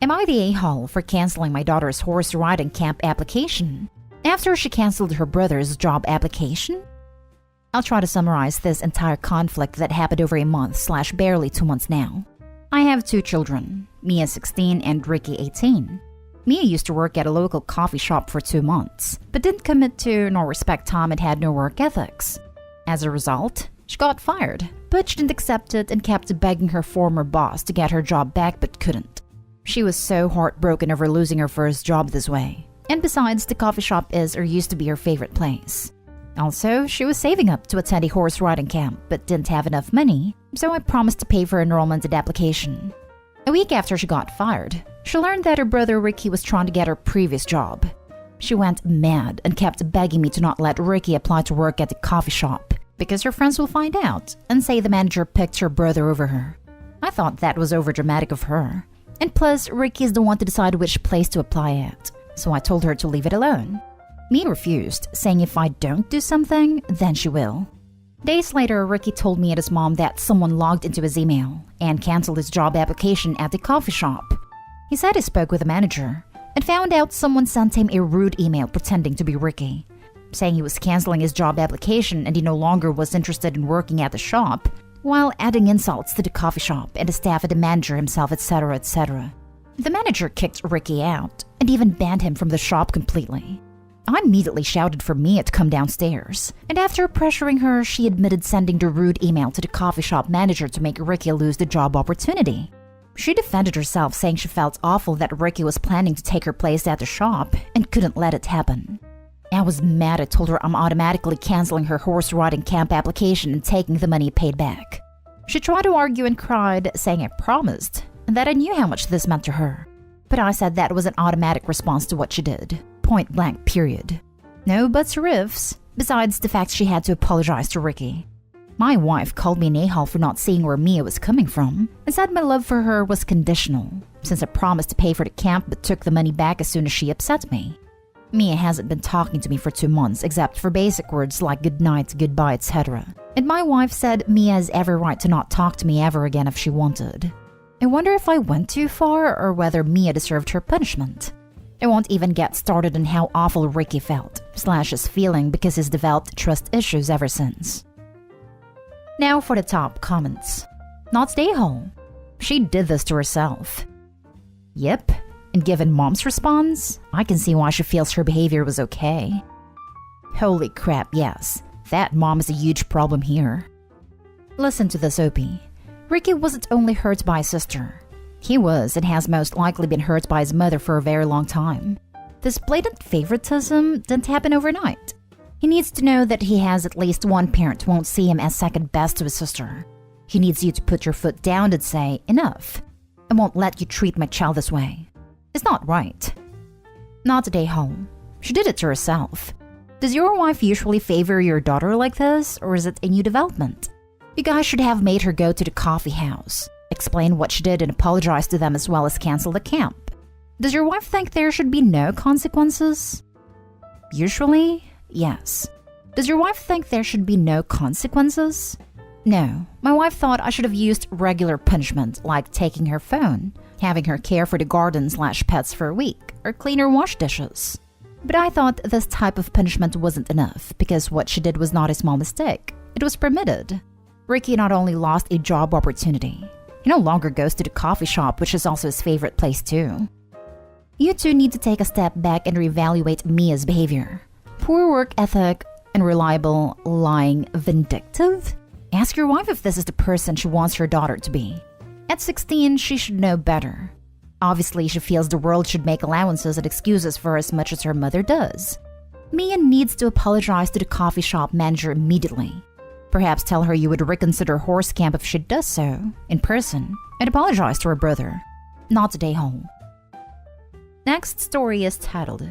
Am I the a-hole for canceling my daughter's horse riding camp application after she canceled her brother's job application? I'll try to summarize this entire conflict that happened over a month/barely 2 months now. I have 2 children, Mia 16 and Ricky 18. Mia used to work at a local coffee shop for 2 months, but didn't commit to nor respect time and had no work ethics. As a result, she got fired, but she didn't accept it and kept begging her former boss to get her job back but couldn't. She was so heartbroken over losing her first job this way. And besides, the coffee shop is or used to be her favorite place. Also, she was saving up to attend a horse riding camp but didn't have enough money, so I promised to pay for enrollment and application. A week after she got fired, she learned that her brother Ricky was trying to get her previous job. She went mad and kept begging me to not let Ricky apply to work at the coffee shop because her friends will find out and say the manager picked her brother over her. I thought that was overdramatic of her. And plus, Ricky is the one to decide which place to apply at, so I told her to leave it alone. Mia refused, saying if I don't do something, then she will. Days later, Ricky told me and his mom that someone logged into his email and canceled his job application at the coffee shop. He said he spoke with the manager and found out someone sent him a rude email pretending to be Ricky, saying he was canceling his job application and he no longer was interested in working at the shop, while adding insults to the coffee shop and the staff and the manager himself, etc., etc. The manager kicked Ricky out and even banned him from the shop completely. I immediately shouted for Mia to come downstairs, and after pressuring her, she admitted sending the rude email to the coffee shop manager to make Ricky lose the job opportunity. She defended herself, saying she felt awful that Ricky was planning to take her place at the shop and couldn't let it happen. I was mad. I told her I'm automatically canceling her horse riding camp application and taking the money paid back. She tried to argue and cried, saying I promised, and that I knew how much this meant to her. But I said that was an automatic response to what she did. Point blank, period. No buts or ifs, besides the fact she had to apologize to Ricky. My wife called me an a-hole for not seeing where Mia was coming from and said my love for her was conditional, since I promised to pay for the camp but took the money back as soon as she upset me. Mia hasn't been talking to me for 2 months except for basic words like good night, goodbye, etc. And my wife said Mia has every right to not talk to me ever again if she wanted. I wonder if I went too far or whether Mia deserved her punishment. I won't even get started on how awful Ricky felt, / is feeling because he's developed trust issues ever since. Now for the top comments. Not stay home. She did this to herself. Yep, and given mom's response, I can see why she feels her behavior was okay. Holy crap, yes. That mom is a huge problem here. Listen to this, OP. Ricky wasn't only hurt by his sister. He was and has most likely been hurt by his mother for a very long time. This blatant favoritism didn't happen overnight. He needs to know that he has at least one parent who won't see him as second best to his sister. He needs you to put your foot down and say, enough. I won't let you treat my child this way. It's not right. Not today home. She did it to herself. Does your wife usually favor your daughter like this, or is it a new development? You guys should have made her go to the coffee house, explain what she did and apologize to them as well as cancel the camp. Does your wife think there should be no consequences? Usually, yes. Does your wife think there should be no consequences? No. My wife thought I should have used regular punishment like taking her phone, having her care for the garden / pets for a week, or clean or wash dishes. But I thought this type of punishment wasn't enough because what she did was not a small mistake. It was permitted. Ricky not only lost a job opportunity, he no longer goes to the coffee shop, which is also his favorite place too. You two need to take a step back and reevaluate Mia's behavior. Poor work ethic, unreliable, lying, vindictive? Ask your wife if this is the person she wants her daughter to be. At 16, she should know better. Obviously, she feels the world should make allowances and excuses for her as much as her mother does. Mia needs to apologize to the coffee shop manager immediately. Perhaps tell her you would reconsider horse camp if she does so, in person, and apologize to her brother. Not today home. Next story is titled,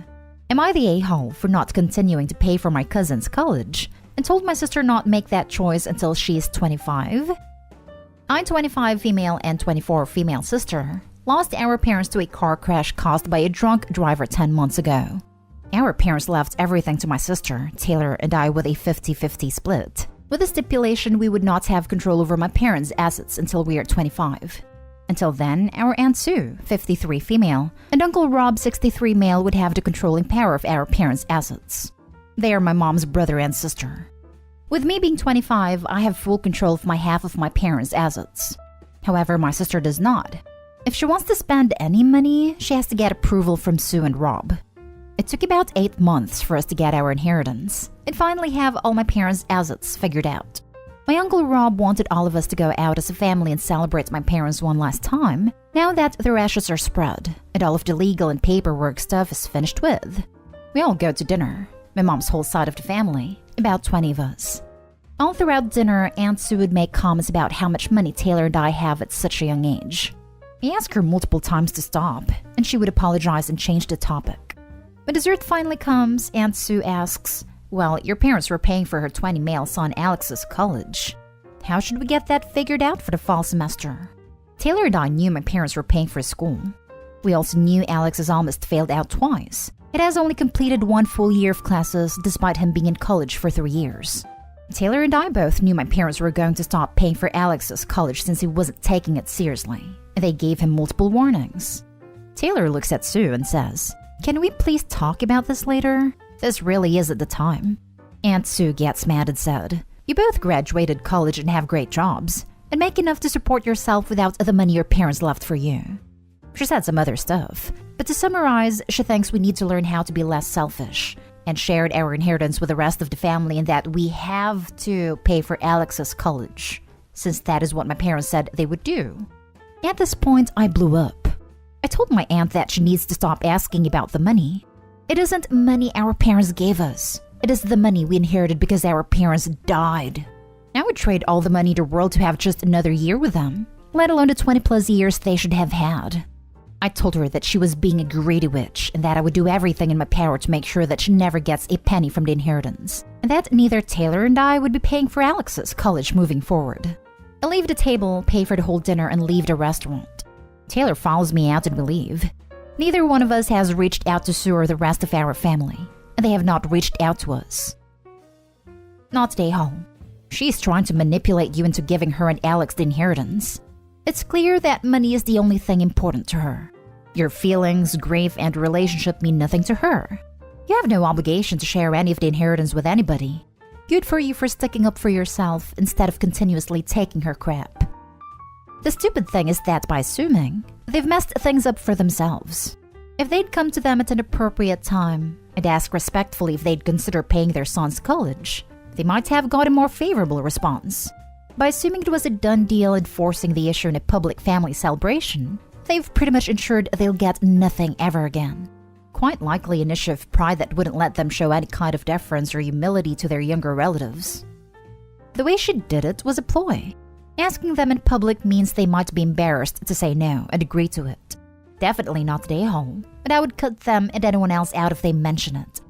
Am I the a-hole for not continuing to pay for my cousin's college and told my sister not make that choice until she is 25? I'm 25 female and 24 female sister. Lost our parents to a car crash caused by a drunk driver 10 months ago. Our parents left everything to my sister, Taylor, and I with a 50-50 split, with the stipulation we would not have control over my parents' assets until we are 25. Until then, our Aunt Sue, 53 female, and Uncle Rob, 63 male, would have the controlling power of our parents' assets. They are my mom's brother and sister. With me being 25, I have full control of my half of my parents' assets. However, my sister does not. If she wants to spend any money, she has to get approval from Sue and Rob. It took about 8 months for us to get our inheritance and finally have all my parents' assets figured out. My Uncle Rob wanted all of us to go out as a family and celebrate my parents one last time, now that the ashes are spread and all of the legal and paperwork stuff is finished with. We all go to dinner, my mom's whole side of the family, about 20 of us. All throughout dinner, Aunt Sue would make comments about how much money Taylor and I have at such a young age. I asked her multiple times to stop, and she would apologize and change the topic. When dessert finally comes, Aunt Sue asks, "Well, your parents were paying for her 20 male son Alex's college. How should we get that figured out for the fall semester?" Taylor and I knew my parents were paying for his school. We also knew Alex has almost failed out twice. It has only completed 1 full year of classes despite him being in college for 3 years. Taylor and I both knew my parents were going to stop paying for Alex's college since he wasn't taking it seriously. They gave him multiple warnings. Taylor looks at Sue and says, "Can we please talk about this later? This really is at the time." Aunt Sue gets mad and said, "You both graduated college and have great jobs, and make enough to support yourself without the money your parents left for you." She said some other stuff, but to summarize, she thinks we need to learn how to be less selfish, and shared our inheritance with the rest of the family and that we have to pay for Alex's college, since that is what my parents said they would do. At this point, I blew up. I told my aunt that she needs to stop asking about the money. It isn't money our parents gave us. It is the money we inherited because our parents died. I would trade all the money in the world to have just another year with them, let alone the 20+ years they should have had. I told her that she was being a greedy witch and that I would do everything in my power to make sure that she never gets a penny from the inheritance, and that neither Taylor and I would be paying for Alex's college moving forward. I leave the table, pay for the whole dinner, and leave the restaurant. Taylor follows me out and we leave. Neither one of us has reached out to Sue or the rest of our family, and they have not reached out to us. Not stay home. She's trying to manipulate you into giving her and Alex the inheritance. It's clear that money is the only thing important to her. Your feelings, grief, and relationship mean nothing to her. You have no obligation to share any of the inheritance with anybody. Good for you for sticking up for yourself instead of continuously taking her crap. The stupid thing is that by assuming, they've messed things up for themselves. If they'd come to them at an appropriate time and ask respectfully if they'd consider paying their son's college, they might have got a more favorable response. By assuming it was a done deal and forcing the issue in a public family celebration, they've pretty much ensured they'll get nothing ever again. Quite likely an issue of pride that wouldn't let them show any kind of deference or humility to their younger relatives. The way she did it was a ploy. Asking them in public means they might be embarrassed to say no and agree to it. Definitely not stay home, but I would cut them and anyone else out if they mention it.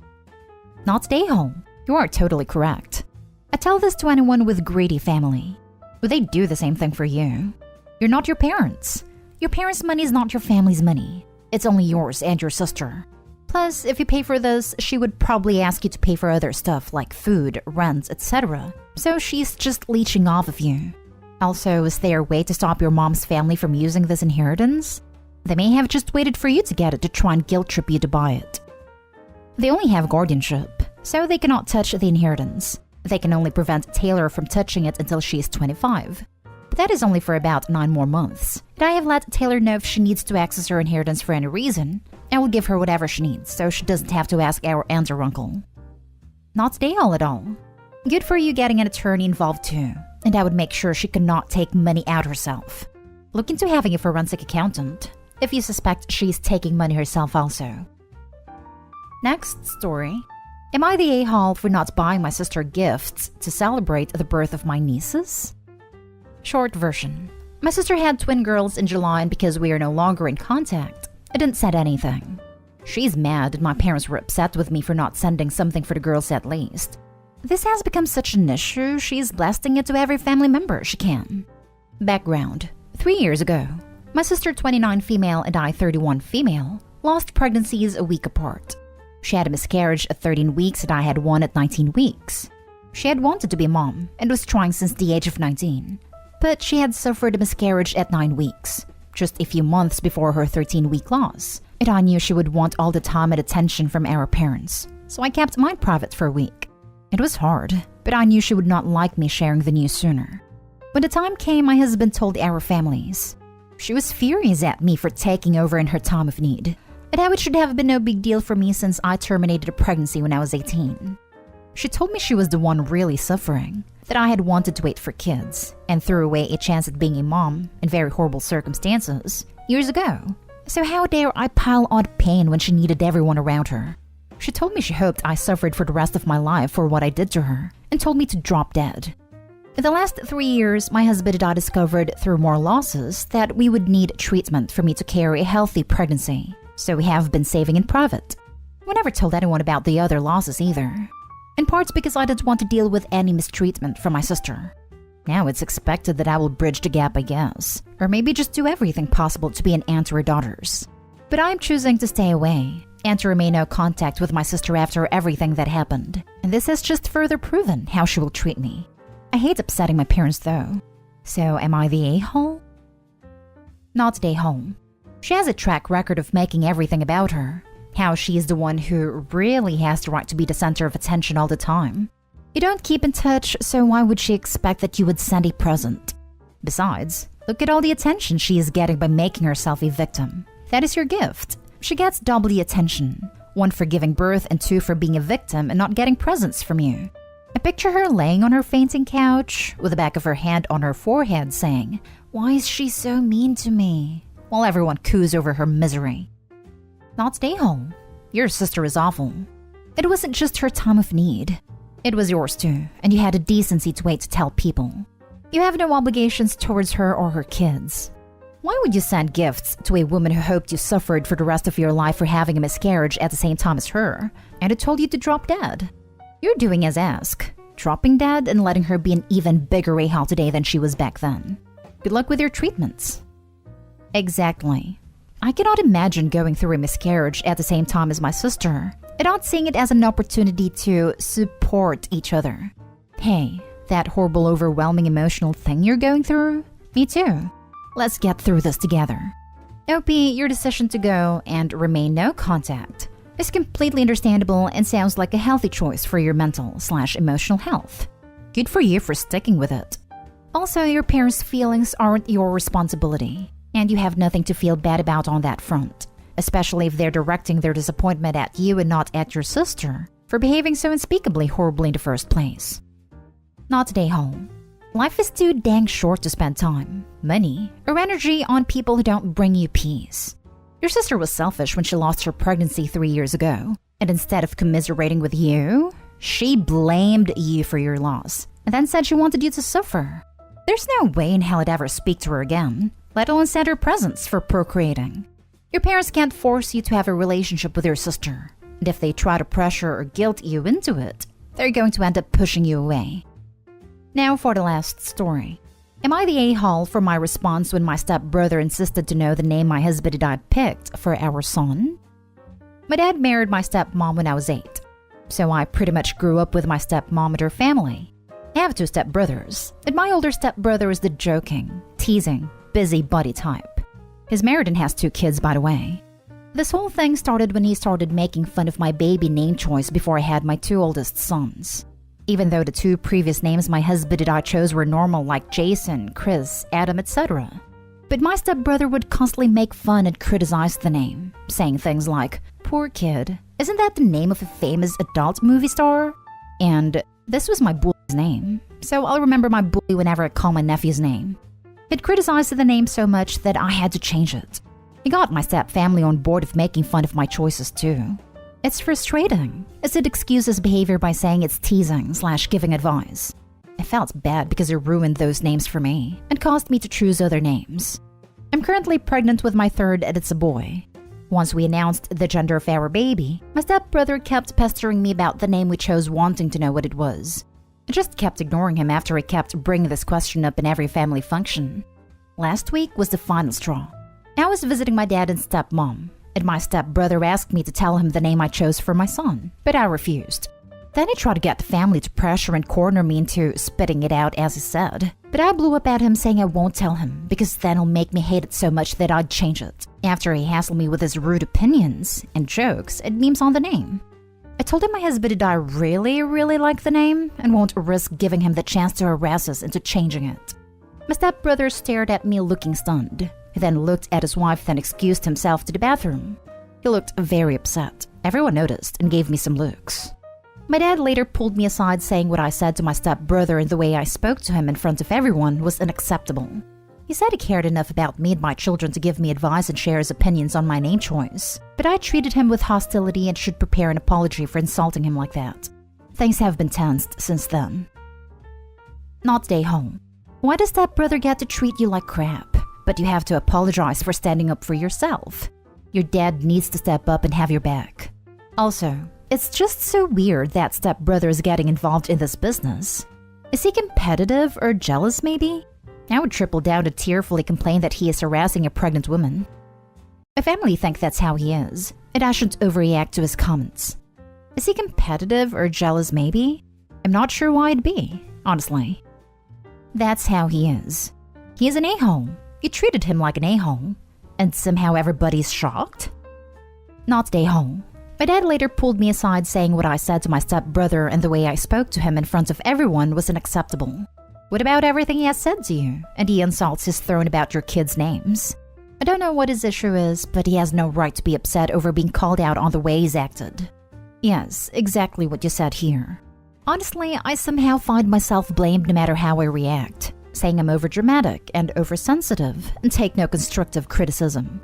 Not stay home. You are totally correct. I tell this to anyone with greedy family. Would they do the same thing for you? You're not your parents. Your parents' money is not your family's money. It's only yours and your sister. Plus, if you pay for this, she would probably ask you to pay for other stuff like food, rent, etc. So she's just leeching off of you. Also, is there a way to stop your mom's family from using this inheritance? They may have just waited for you to get it to try and guilt trip you to buy it. They only have guardianship, so they cannot touch the inheritance. They can only prevent Taylor from touching it until she is 25. But that is only for about 9 more months. And I have let Taylor know if she needs to access her inheritance for any reason, I will give her whatever she needs so she doesn't have to ask our aunt or uncle. Not stay all at all. Good for you getting an attorney involved too, and I would make sure she cannot take money out herself. Look into having a forensic accountant if you suspect she's taking money herself also. Next story. Am I the a-hole for not buying my sister gifts to celebrate the birth of my nieces? Short version. My sister had twin girls in July, and because we are no longer in contact, I didn't send anything. She's mad and my parents were upset with me for not sending something for the girls at least. This has become such an issue, she's blasting it to every family member she can. Background. 3 years ago, my sister 29 female and I 31 female lost pregnancies a week apart. She had a miscarriage at 13 weeks and I had one at 19 weeks. She had wanted to be a mom and was trying since the age of 19. But she had suffered a miscarriage at 9 weeks. just a few months before her 13-week loss, and I knew she would want all the time and attention from our parents, so I kept mine private for a week. It was hard, but I knew she would not like me sharing the news sooner. When the time came, my husband told our families. She was furious at me for taking over in her time of need, and how it should have been no big deal for me since I terminated a pregnancy when I was 18. She told me she was the one really suffering, that I had wanted to wait for kids, and threw away a chance at being a mom in very horrible circumstances years ago. So how dare I pile on pain when she needed everyone around her? She told me she hoped I suffered for the rest of my life for what I did to her, and told me to drop dead. In the last 3 years, my husband and I discovered through more losses that we would need treatment for me to carry a healthy pregnancy, so we have been saving in private. We never told anyone about the other losses either. In part because I didn't want to deal with any mistreatment from my sister. Now it's expected that I will bridge the gap, I guess, or maybe just do everything possible to be an aunt to her daughters. But I'm choosing to stay away and to remain no contact with my sister after everything that happened, and this has just further proven how she will treat me. I hate upsetting my parents though. So am I the a-hole? Not the a-hole. She has a track record of making everything about her. How she is the one who really has the right to be the center of attention all the time. You don't keep in touch, so why would she expect that you would send a present? Besides, look at all the attention she is getting by making herself a victim. That is your gift. She gets double the attention. 1 for giving birth and 2 for being a victim and not getting presents from you. I picture her laying on her fainting couch with the back of her hand on her forehead saying, "Why is she so mean to me?" while everyone coos over her misery. Not stay home. Your sister is awful. It wasn't just her time of need. It was yours too, and you had the decency to wait to tell people. You have no obligations towards her or her kids. Why would you send gifts to a woman who hoped you suffered for the rest of your life for having a miscarriage at the same time as her, and who told you to drop dead? You're doing as asked, dropping dead and letting her be an even bigger a-hole today than she was back then. Good luck with your treatments. Exactly. I cannot imagine going through a miscarriage at the same time as my sister, and not seeing it as an opportunity to support each other. Hey, that horrible, overwhelming emotional thing you're going through? Me too. Let's get through this together. OP, your decision to go and remain no contact is completely understandable and sounds like a healthy choice for your mental/emotional health. Good for you for sticking with it. Also, your parents' feelings aren't your responsibility, and you have nothing to feel bad about on that front, especially if they're directing their disappointment at you and not at your sister for behaving so unspeakably horribly in the first place. Not today, home. Life is too dang short to spend time, money, or energy on people who don't bring you peace. Your sister was selfish when she lost her pregnancy 3 years ago, and instead of commiserating with you, she blamed you for your loss, and then said she wanted you to suffer. There's no way in hell I'd ever speak to her again, let alone send her presents for procreating. Your parents can't force you to have a relationship with your sister, and if they try to pressure or guilt you into it, they're going to end up pushing you away. Now for the last story. Am I the a-hole for my response when my stepbrother insisted to know the name my husband and I picked for our son? My dad married my stepmom when I was 8, so I pretty much grew up with my stepmom and her family. I have 2 stepbrothers, and my older stepbrother is the joking, teasing, busybody type. He's married and has 2 kids, by the way. This whole thing started when he started making fun of my baby name choice before I had my 2 oldest sons. Even though the 2 previous names my husband and I chose were normal, like Jason, Chris, Adam, etc. But my stepbrother would constantly make fun and criticize the name, saying things like, "Poor kid, isn't that the name of a famous adult movie star?" And this was my bully's name, so I'll remember my bully whenever I call my nephew's name. He'd criticized the name so much that I had to change it. He got my stepfamily on board of making fun of my choices too. It's frustrating, as it excuses behavior by saying it's teasing/giving advice. I felt bad because it ruined those names for me and caused me to choose other names. I'm currently pregnant with my 3rd, and it's a boy. Once we announced the gender of our baby, my stepbrother kept pestering me about the name we chose, wanting to know what it was. I just kept ignoring him after he kept bringing this question up in every family function. Last week was the final straw. I was visiting my dad and stepmom, and my stepbrother asked me to tell him the name I chose for my son, but I refused. Then he tried to get the family to pressure and corner me into spitting it out as he said. But I blew up at him saying I won't tell him because then he'll make me hate it so much that I'd change it. After he hassled me with his rude opinions and jokes and memes on the name. I told him my husband and I really like the name and won't risk giving him the chance to harass us into changing it. My stepbrother stared at me looking stunned. He then looked at his wife, then excused himself to the bathroom. He looked very upset. Everyone noticed and gave me some looks. My dad later pulled me aside saying what I said to my stepbrother and the way I spoke to him in front of everyone was unacceptable. He said he cared enough about me and my children to give me advice and share his opinions on my name choice, but I treated him with hostility and should prepare an apology for insulting him like that. Things have been tensed since then. Not stay home. Why does stepbrother get to treat you like crap, but you have to apologize for standing up for yourself? Your dad needs to step up and have your back. Also, it's just so weird that stepbrother is getting involved in this business. Is he competitive or jealous maybe? I would triple down to tearfully complain that he is harassing a pregnant woman. My family think that's how he is, and I shouldn't overreact to his comments. Is he competitive or jealous maybe? I'm not sure why it'd be, honestly. That's how he is. He is an a-hole. You treated him like an a-hole, and somehow everybody's shocked? Not stay home. My dad later pulled me aside saying what I said to my stepbrother and the way I spoke to him in front of everyone was unacceptable. What about everything he has said to you and the insults he's thrown about your kids' names? I don't know what his issue is, but he has no right to be upset over being called out on the way he's acted. Yes, exactly what you said here. Honestly, I somehow find myself blamed no matter how I react, saying I'm overdramatic and oversensitive and take no constructive criticism.